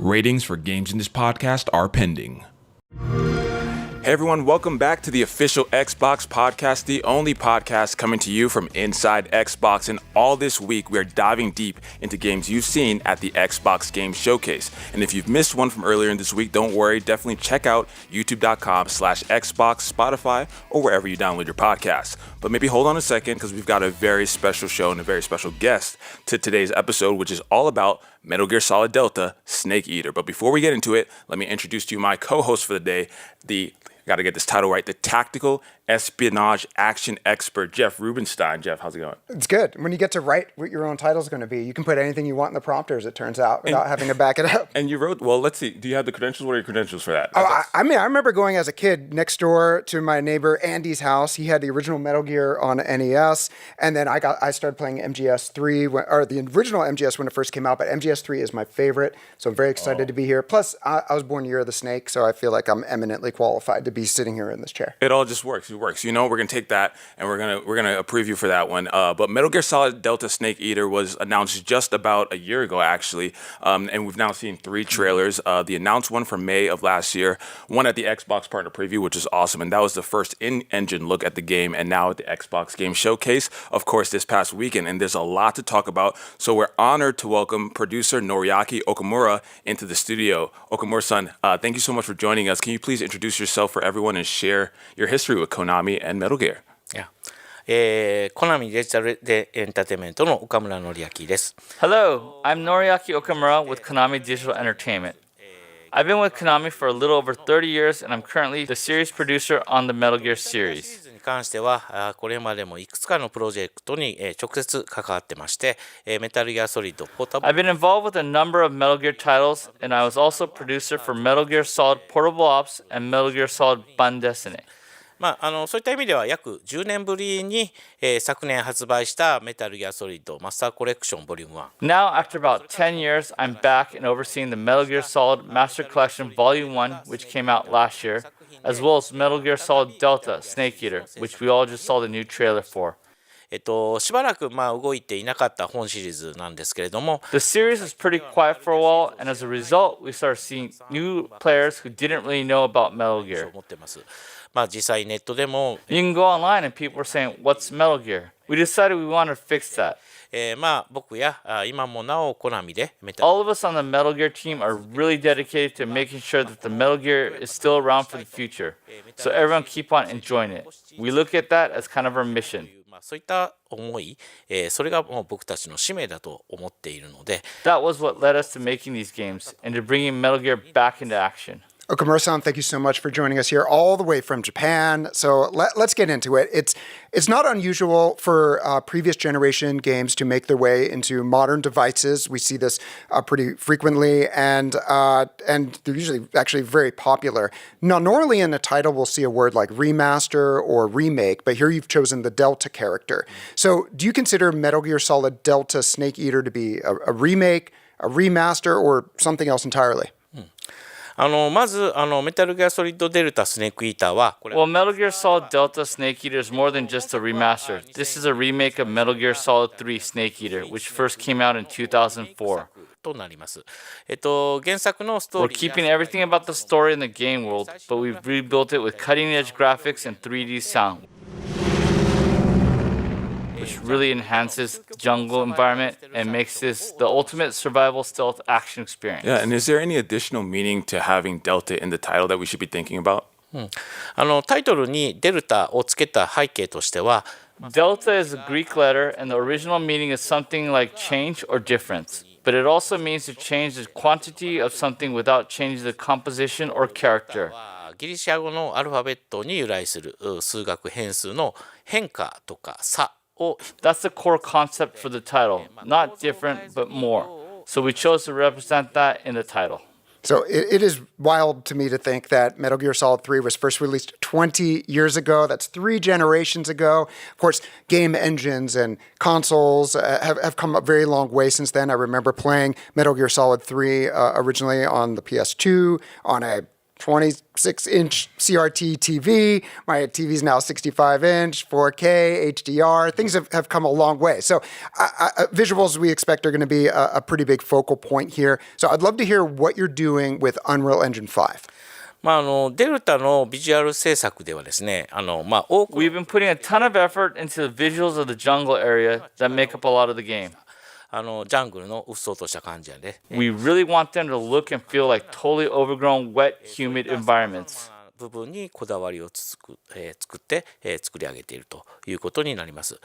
Ratings for games in this podcast are pending. Hey everyone, welcome back to the official Xbox podcast, the only podcast coming to you from inside Xbox. And all this week, we're diving deep into games you've seen at the Xbox Game Showcase. And if you've missed one from earlier in this week, don't worry, definitely check out youtube.com/Xbox, Spotify, or wherever you download your podcasts. But maybe hold on a second, because we've got a very special show and a very special guest to today's episode, which is all about Metal Gear Solid Delta Snake Eater. But before we get into it, let me introduce to you my co-host for the day, got to get this title right, the tactical espionage action expert, Jeff Rubenstein. Jeff, how's it going? It's good. When you get to write what your own title is going to be, you can put anything you want in the prompter, as it turns out, without having to back it up. And you wrote, well, let's see, do you have the credentials? What are your credentials for that? I remember going as a kid next door to my neighbor Andy's house. He had the original Metal Gear on NES, and then I started playing MGS3, or the original MGS when it first came out, but MGS3 is my favorite, so I'm very excited to be here. Plus, I was born Year of the Snake, so I feel like I'm eminently qualified to be sitting here in this chair. It all just works. It works. You know, we're gonna take that and we're gonna preview for that one. But Metal Gear Solid Delta Snake Eater was announced just about a year ago, actually, and we've now seen 3 trailers. The announced one from May of last year, one at the Xbox Partner Preview, which is awesome, and that was the first in-engine look at the game. And now at the Xbox Game Showcase, of course, this past weekend. And there's a lot to talk about. So we're honored to welcome producer Noriaki Okamura into the studio. Okamura-san, thank you so much for joining us. Can you please introduce yourself for everyone and share your history with Konami and Metal Gear? Yeah. コナミデジタルでエンターテインメントの岡村典明です。Hello, I'm Noriaki Okamura with Konami Digital Entertainment. I've been with Konami for a little over 30 years, and I'm currently the series producer on the Metal Gear series. に関してはこれまでもいくつかのプロジェクトに直接関わってまして、メタルギアソリッドポータブル I've been involved with a number of Metal Gear titles, and I was also producer for Metal Gear Solid Portable Ops and Metal Gear Solid Bandesine. そういった意味では約10年ぶりに、昨年発売したメタルギアソリッドマスターコレクションボリューム1 Now, after about 10 years, I'm back and overseeing the Metal Gear Solid Master Collection Volume 1, which came out last year, as well as Metal Gear Solid Delta Snake Eater, which we all just saw the new trailer for. しばらく動いていなかった本シリーズなんですけれども The series was pretty quiet for a while, and as a result, we started seeing new players who didn't really know about Metal Gear. 思ってます。実際ネットでも You can go online and people were saying, "What's Metal Gear?" We decided we wanted to fix that. 僕や今もなおコナミで All of us on the Metal Gear team are really dedicated to making sure that the Metal Gear is still around for the future, so everyone keep on enjoying it. We look at that as kind of our mission. そういった思い、それがもう僕たちの使命だと思っているので That was what led us to making these games and to bringing Metal Gear back into action. Okamura-san, thank you so much for joining us here all the way from Japan. So let's get into it. It's not unusual for previous generation games to make their way into modern devices. We see this pretty frequently, and they're usually actually very popular. Now, normally in a title, we'll see a word like remaster or remake, but here you've chosen the Delta character. So do you consider Metal Gear Solid Delta Snake Eater to be a remake, a remaster, or something else entirely? まずメタルギアソリッドデルタスネークイーターは Well, Metal Gear Solid Delta Snake Eater is more than just a remaster. This is a remake of Metal Gear Solid 3 Snake Eater, which first came out in 2004. となります。原作のストー We're リー keeping everything about the story in the game world, but we've rebuilt it with cutting-edge graphics and 3D sound, which really enhances the jungle environment and makes this the ultimate survival stealth action experience. Yeah, and is there any additional meaning to having Delta in the title that we should be thinking about? タイトルにデルタをつけた背景としては Delta is a Greek letter, and the original meaning is something like change or difference. But it also means to change the quantity of something without changing the composition or character. ギリシャ語のアルファベットに由来する数学変数の変化とか差 That's the core concept for the title. Not different, but more. So we chose to represent that in the title. So it is wild to me to think that Metal Gear Solid 3 was first released 20 years ago. That's 3 generations ago. Of course, game engines and consoles have come a very long way since then. I remember playing Metal Gear Solid 3 originally on the PS2, on a 26-inch CRT TV. My TV is now 65-inch, 4K, HDR. Things have come a long way. So visuals, we expect, are going to be a pretty big focal point here. So I'd love to hear what you're doing with Unreal Engine 5. デルタのビジュアル制作ではですね、多く We've been putting a ton of effort into the visuals of the jungle area that make up a lot of the game. ジャングルのうっそうとした感じやで、We really want them to look and feel like totally overgrown, wet, humid environments. 部分にこだわりを作って作り上げているということになります。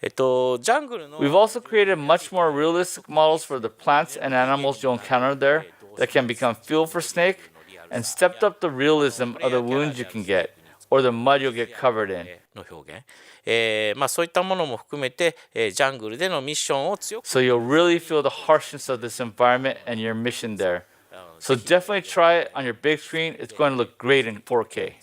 ジャングルの We've also created much more realistic models for the plants and animals you'll encounter there that can become fuel for Snake, and stepped up the realism of the wounds you can get or the mud you'll get covered in. の表現、そういったものも含めて、ジャングルでのミッションを強く So you'll really feel the harshness of this environment and your mission there. So definitely try it on your big screen. It's going to look great in 4K.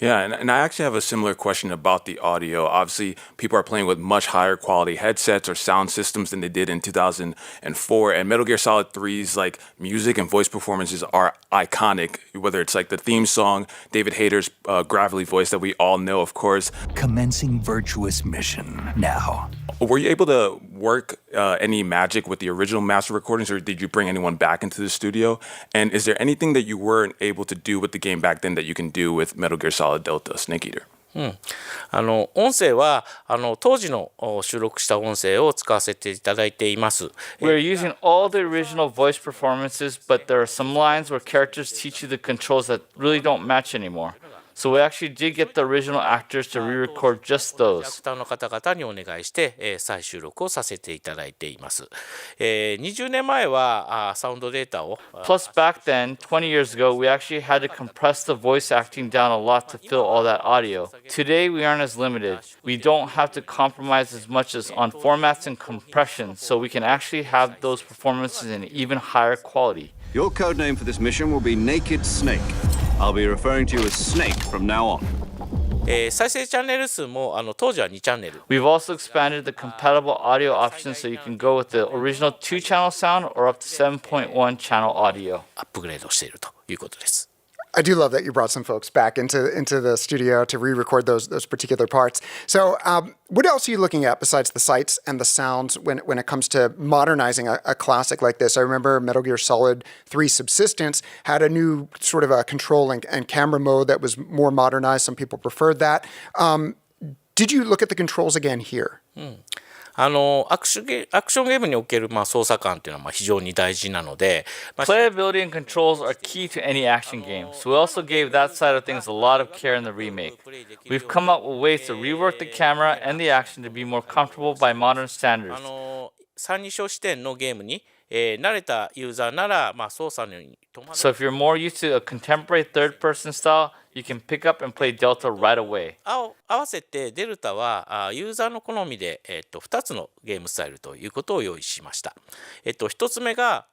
Yeah, and I actually have a similar question about the audio. Obviously, people are playing with much higher quality headsets or sound systems than they did in 2004. And Metal Gear Solid 3's like music and voice performances are iconic. Whether it's like the theme song, David Hayter's gravelly voice that we all know, of course. Commencing virtuous mission now. Were you able to work any magic with the original master recordings, or did you bring anyone back into the studio? And is there anything that you weren't able to do with the game back then that you can do with Metal Gear Solid Delta Snake Eater? 音声は当時の収録した音声を使わせていただいています。 We're using all the original voice performances, but there are some lines where characters teach you the controls that really don't match anymore. So we actually did get the original actors to re-record just キャラ those. クターの方々にお願いして、再収録をさせていただいています。20年前はサウンドデータを Plus, back then, 20 years ago, we actually had to compress the voice acting down a lot to fill all that audio. Today, we aren't as limited. We don't have to compromise as much as on formats and compression, so we can actually have those performances in even higher quality. Your codename for this mission will be Naked Snake. I'll be referring to you as Snake from now on. 再生チャンネル数も当時は2チャンネル We've also expanded the compatible audio options so you can go with the original 2-channel sound or up to 7.1 channel audio. アップグレードしているということです。 I do love that you brought some folks back into the studio to re-record those particular parts. So what else are you looking at besides the sights and the sounds when it comes to modernizing a classic like this? I remember Metal Gear Solid 3 Subsistence had a new sort of a control and camera mode that was more modernized. Some people preferred that. Did you look at the controls again here? アクションゲームにおける操作感っていうのは非常に大事なので、Playability and controls are key to any action game, so we also gave that side of things a lot of care in the remake. We've come up with ways to rework the camera and the action to be more comfortable by modern standards. 三人称視点のゲームに、慣れたユーザーなら、操作に伴う So if you're more used to a contemporary third-person style, you can pick up and play Delta right away. 合わせてデルタはユーザーの好みで、2つのゲームスタイルということを用意しました。1つ目が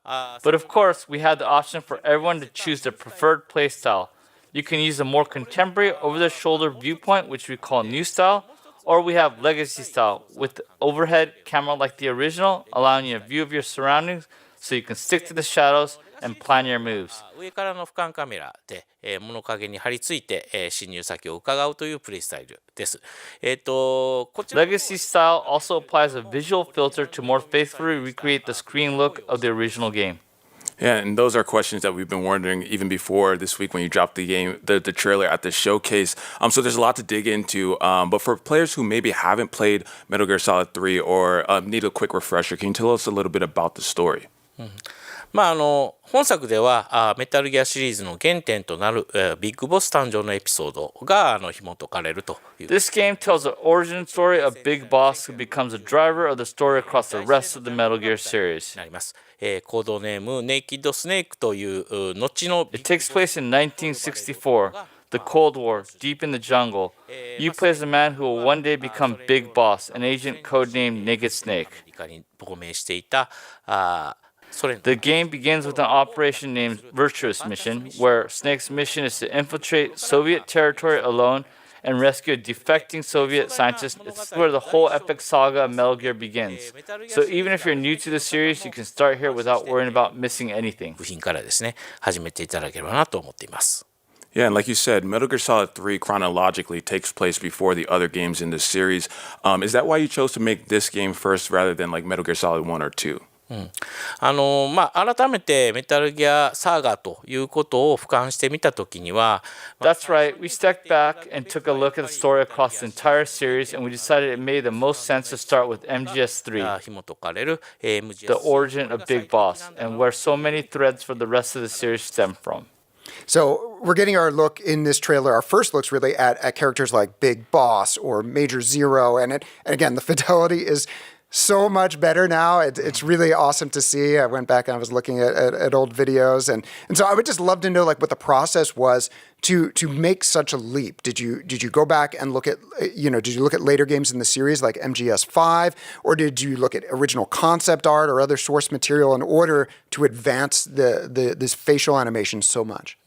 But of course, we had the option for everyone to choose their preferred play style. You can use a more contemporary over-the-shoulder viewpoint, which we call New Style, or we have Legacy Style with the overhead camera like the original, allowing you a view of your surroundings so you can stick to the shadows and plan your moves. 上からの俯瞰カメラで、物陰に張り付いて、侵入先を伺うというプレイスタイルです。こちら Legacy Style also applies a visual filter to more faithfully recreate the screen look of the original game. Yeah, and those are questions that we've been wondering even before this week when you dropped the trailer at the showcase. So there's a lot to dig into. But for players who maybe haven't played Metal Gear Solid 3 or need a quick refresher, can you tell us a little bit about the story? 本作ではメタルギアシリーズの原点となるビッグボス誕生のエピソードが紐解かれるという。 This game tells the origin story of Big Boss who becomes a driver of the story across the rest of the Metal Gear series. なります。コードネームネイキッドスネークという後の It takes place in 1964, the Cold War, deep in the jungle. You play as a man who will one day become Big Boss, an agent codenamed Naked Snake. アメリカに亡命していたソ連 The game begins with an operation named Virtuous Mission, where Snake's mission is to infiltrate Soviet territory alone and rescue a defecting Soviet scientist. It's where the whole epic saga of Metal Gear begins. So even if you're new to the series, you can start here without worrying about missing anything. 部品からですね始めていただければなと思っています。Yeah, and like you said, Metal Gear Solid 3 chronologically takes place before the other games in the series. Is that why you chose to make this game first rather than like Metal Gear Solid 1 or 2? 改めてメタルギアサーガということを俯瞰してみたときには、That's right, we stepped back and took a look at the story across the entire series, and we decided it made the most sense to start with MGS3, 紐解かれる the origin of Big Boss, and where so many threads for the rest of the series stem from. So we're getting our look in this trailer, our first looks really at characters like Big Boss or Major Zero. And again, the fidelity is so much better now. It's really awesome to see. I went back and I was looking at old videos. And so I would just love to know like what the process was to make such a leap. Did you go back and look at, did you look at later games in the series like MGS5? Or did you look at original concept art or other source material in order to advance this facial animation so much?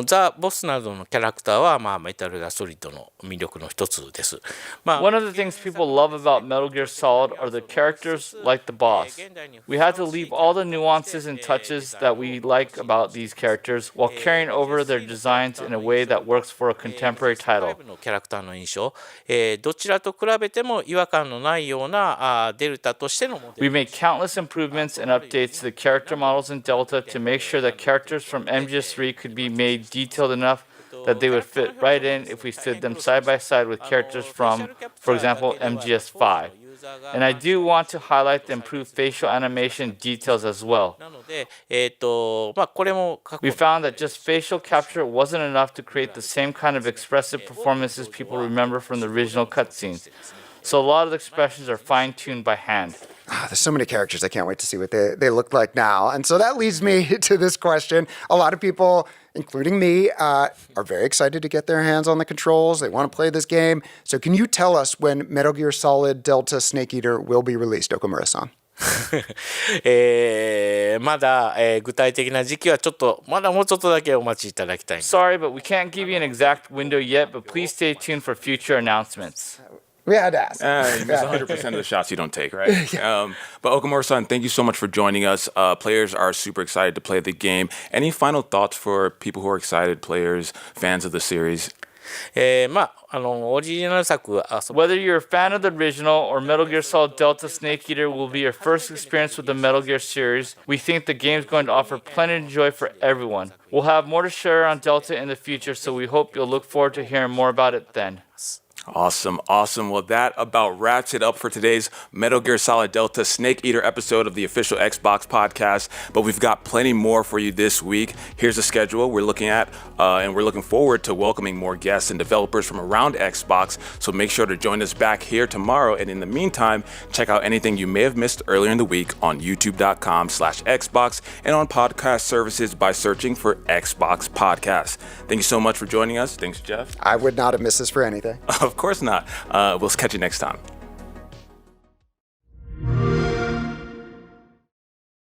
ザ・ボスなどのキャラクターは、メタルギアソリッドの魅力の一つです。One of the things people love about Metal Gear Solid are the characters like the boss. We had to leave all the nuances and touches that we like about these characters while carrying over their designs in a way that works for a contemporary title. キャラクターの印象、どちらと比べても違和感のないようなデルタとしてのモデ We ル。 made countless improvements and updates to the character models in Delta to make sure that characters from MGS3 could be made detailed enough that they would fit right in if we stood them side by side with characters from, for example, MGS5. And I do want to highlight the improved facial animation details as well. なので、これも過去 We found that just facial capture wasn't enough to create the same kind of expressive performances people remember from the original cutscenes. So a lot of the expressions are fine-tuned by hand. There's so many characters. I can't wait to see what they look like now. And so that leads me to this question. A lot of people, including me, are very excited to get their hands on the controls. They want to play this game. So can you tell us when Metal Gear Solid Delta Snake Eater will be released, Okamura-san? まだ、具体的な時期はちょっとまだもうちょっとだけお待ちいただきたい。 Sorry, but we can't give you an exact window yet, but please stay tuned for future announcements. We had to ask. You miss 100% of the shots you don't take, right? But Okamura-san, thank you so much for joining us. Players are super excited to play the game. Any final thoughts for people who are excited, players, fans of the series? オリジナル作 Whether you're a fan of the original or Metal Gear Solid Delta Snake Eater will be your first experience with the Metal Gear series, we think the game's going to offer plenty of joy for everyone. We'll have more to share on Delta in the future, so we hope you'll look forward to hearing more about it then. Awesome. Well, that about wraps it up for today's Metal Gear Solid Delta Snake Eater episode of the official Xbox podcast. But we've got plenty more for you this week. Here's the schedule we're looking at, and we're looking forward to welcoming more guests and developers from around Xbox. So make sure to join us back here tomorrow. And in the meantime, check out anything you may have missed earlier in the week on youtube.com/Xbox and on podcast services by searching for Xbox Podcast. Thank you so much for joining us. Thanks, Jeff. I would not have missed this for anything. Of course not. We'll catch you next time.